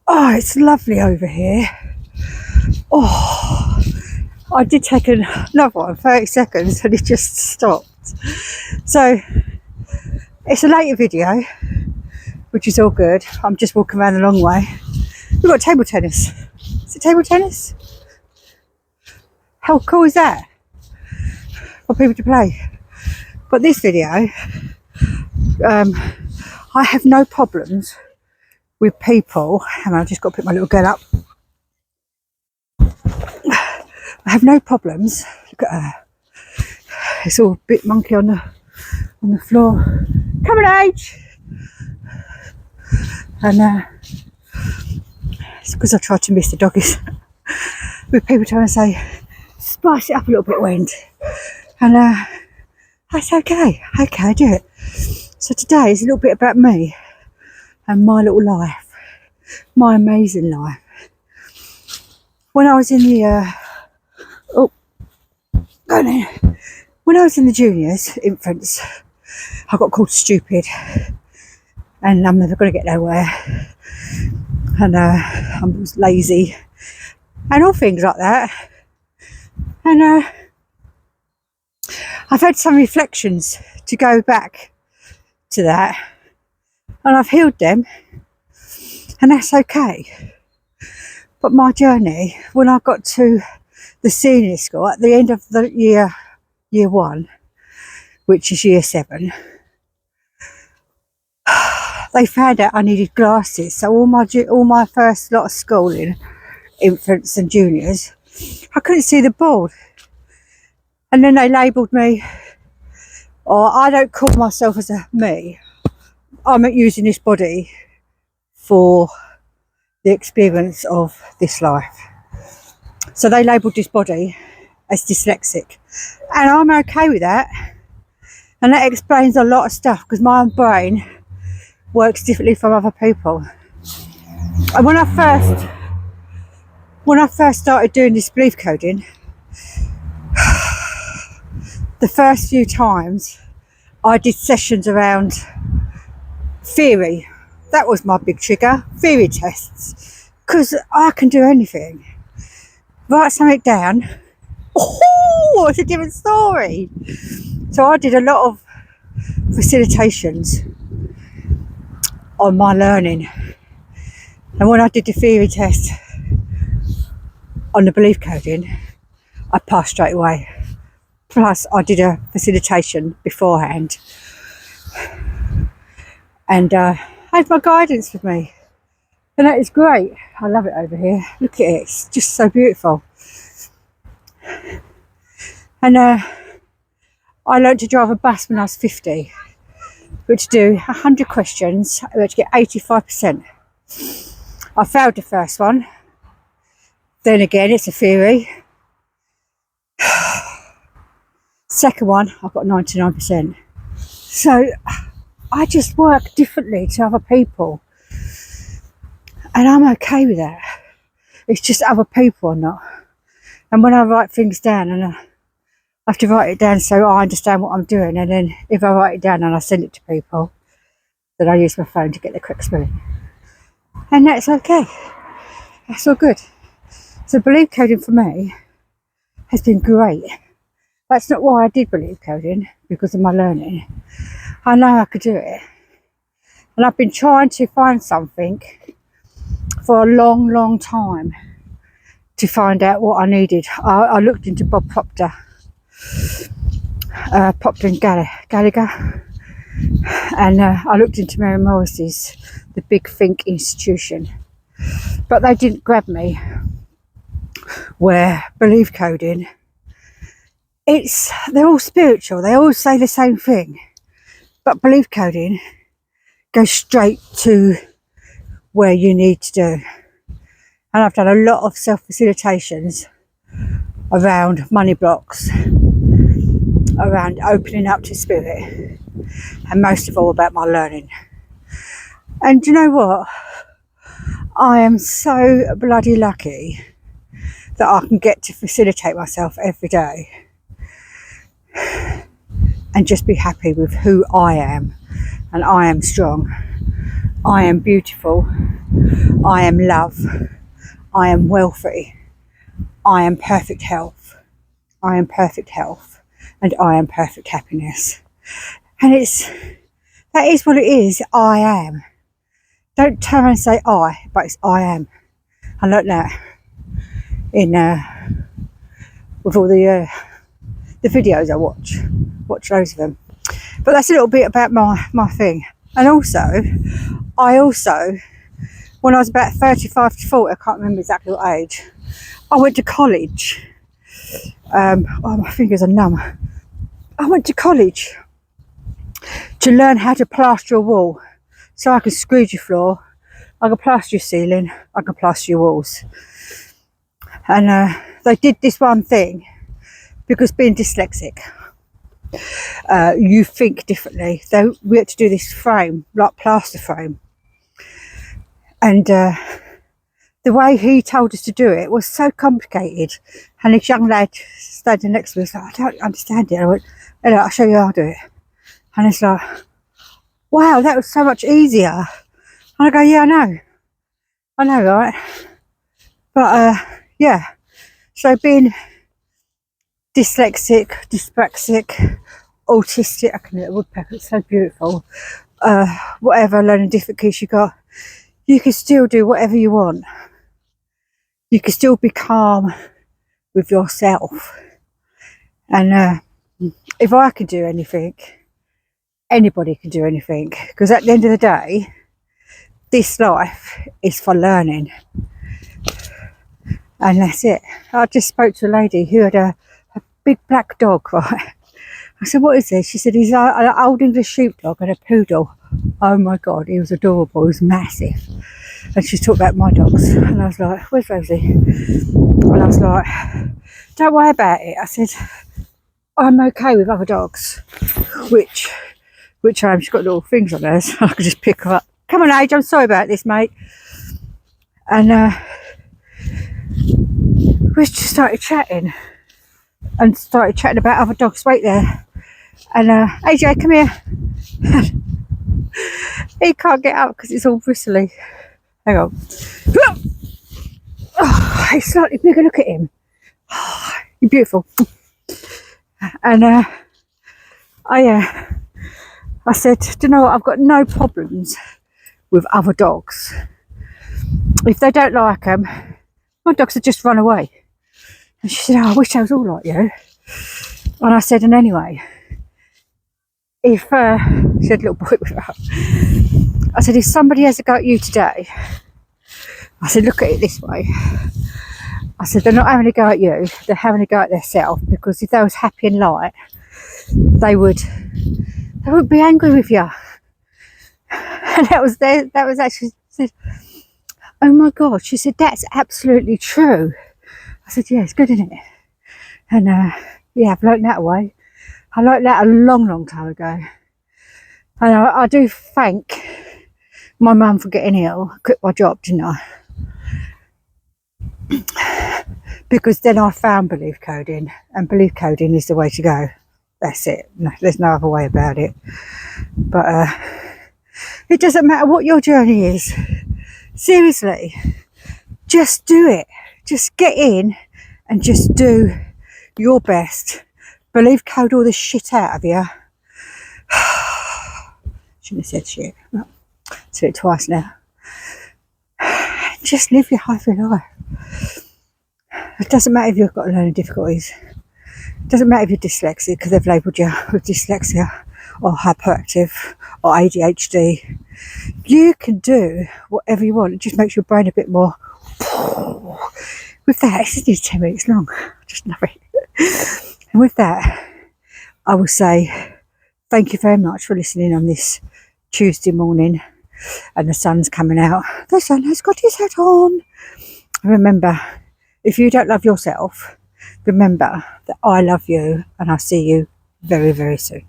Oh, it's lovely over here. Oh, I did take another one, 30 seconds, and it just stopped. So it's a later video, which is all good. I'm just walking around the long way. We've got table tennis. Is it table tennis? How cool is that for people to play? But this video, I have no problems with people, and I've just got to pick my little girl up. I have no problems. Look at her. It's all a bit monkey on the floor. Coming age. And it's because I tried to miss the doggies. With people trying to say, spice it up a little bit, Wendy. And that's okay. Okay, I do it. So today is a little bit about me and my little life, my amazing life. When I was in the when I was in the juniors, infants, I got called stupid, and I'm never going to get nowhere. And I was lazy, and all things like that. And I've had some reflections to go back to that, and I've healed them, and that's okay. But my journey, when I got to the senior school at the end of the year one, which is year 7, they found out I needed glasses. So all my first lot of schooling, infants and juniors, I couldn't see the board. And then they labelled me, or I don't call myself as a me. I'm using this body for the experience of this life. So they labelled this body as dyslexic. And I'm okay with that. And that explains a lot of stuff, because my brain works differently from other people. And when I first started doing this belief coding, the first few times I did sessions around theory. That was my big trigger, theory tests, because I can do anything. Write something down, oh, it's a different story. So I did a lot of facilitations on my learning, and when I did the theory test on the belief coding, I passed straight away. Plus I did a facilitation beforehand, and I had my guidance with me, and that is great. I love it over here. Look at it, it's just so beautiful. And I learned to drive a bus when I was 50. We had to do 100 questions, we had to get 85%. I failed the first one. Then again, it's a theory. Second one, I got 99%. So I just work differently to other people, and I'm okay with that. It's just other people are not. And when I write things down, and I have to write it down so I understand what I'm doing, and then if I write it down and I send it to people, then I use my phone to get the correct spelling. And that's okay. That's all good. So belief coding for me has been great. That's not why I did belief coding, because of my learning. I know I could do it. And I've been trying to find something for a long, long time to find out what I needed. I looked into Bob Proctor, and Gallagher, and I looked into Mary Morris's The Big Think Institution, but they didn't grab me. Where belief coding, they're all spiritual, they all say the same thing, but belief coding goes straight to where you need to do. And I've done a lot of self-facilitations around money blocks, around opening up to spirit, and most of all about my learning. And do you know what? I am so bloody lucky that I can get to facilitate myself every day and just be happy with who I am. And I am strong, I am beautiful, I am love. I am wealthy. I am perfect health. I am perfect health. And I am perfect happiness. And that is what it is. I am. Don't turn and say I, but it's I am. I learnt that in with all the videos I watch loads of them. But that's a little bit about my thing. And also, when I was about 35 to 40, I can't remember exactly what age, I went to college. Oh, my fingers are numb. I went to college to learn how to plaster a wall. So I can screed your floor, I can plaster your ceiling, I can plaster your walls. And they did this one thing, because being dyslexic, you think differently. We had to do this frame, like plaster frame. And the way he told us to do it was so complicated. And this young lad standing next to me was like, I don't understand it. I went, hello, I'll show you how to do it. And it's like, wow, that was so much easier. And I go, yeah, I know, right? But yeah, so being dyslexic, dyspraxic, autistic, I can hear the woodpecker, it's so beautiful. Whatever learning difficulties you got, you can still do whatever you want. You can still be calm with yourself. And if I can do anything, anybody can do anything. Because at the end of the day, this life is for learning. And that's it. I just spoke to a lady who had a big black dog, right? I said, what is this? She said, he's an old English sheepdog and a poodle. Oh my God, he was adorable, he was massive. And she talked about my dogs. And I was like, where's Rosie? And I was like, don't worry about it. I said, I'm okay with other dogs. Which I am. She's got little things on her, so I could just pick her up. Come on, Age, I'm sorry about this, mate. And we just started chatting. And started chatting about other dogs. Wait there. And AJ, come here. He can't get up because it's all bristly. Hang on. Oh, he's slightly bigger. Look at him. Oh, he's beautiful. And I said, do you know what? I've got no problems with other dogs. If they don't like them, my dogs would just run away. And she said, oh, I wish I was all like you. And I said, and anyway, if she had a little boy with her, I said, if somebody has a go at you today, I said, look at it this way. I said, they're not having a go at you, they're having a go at themselves, because if they was happy and light, they wouldn't be angry with you. And that was actually said, oh my God. She said, that's absolutely true. I said, yeah, it's good, isn't it? And yeah, I've learnt that away. I learnt that a long time ago. And I do thank my mum for getting ill. I quit my job, didn't I? Because then I found belief coding, and belief coding is the way to go. That's it. No, there's no other way about it. But it doesn't matter what your journey is. Seriously, just do it. Just get in and just do your best. Belief code all the shit out of you. Shouldn't have said shit. Well, said it twice now. Just live your happy life. It doesn't matter if you've got learning difficulties. It doesn't matter if you're dyslexic, because they've labelled you with dyslexia or hyperactive or ADHD. You can do whatever you want. It just makes your brain a bit more. With that, it's only 10 minutes long. I just love it. And with that, I will say thank you very much for listening on this Tuesday morning. And the sun's coming out. The sun has got his hat on. Remember, if you don't love yourself, remember that I love you, and I'll see you very, very soon.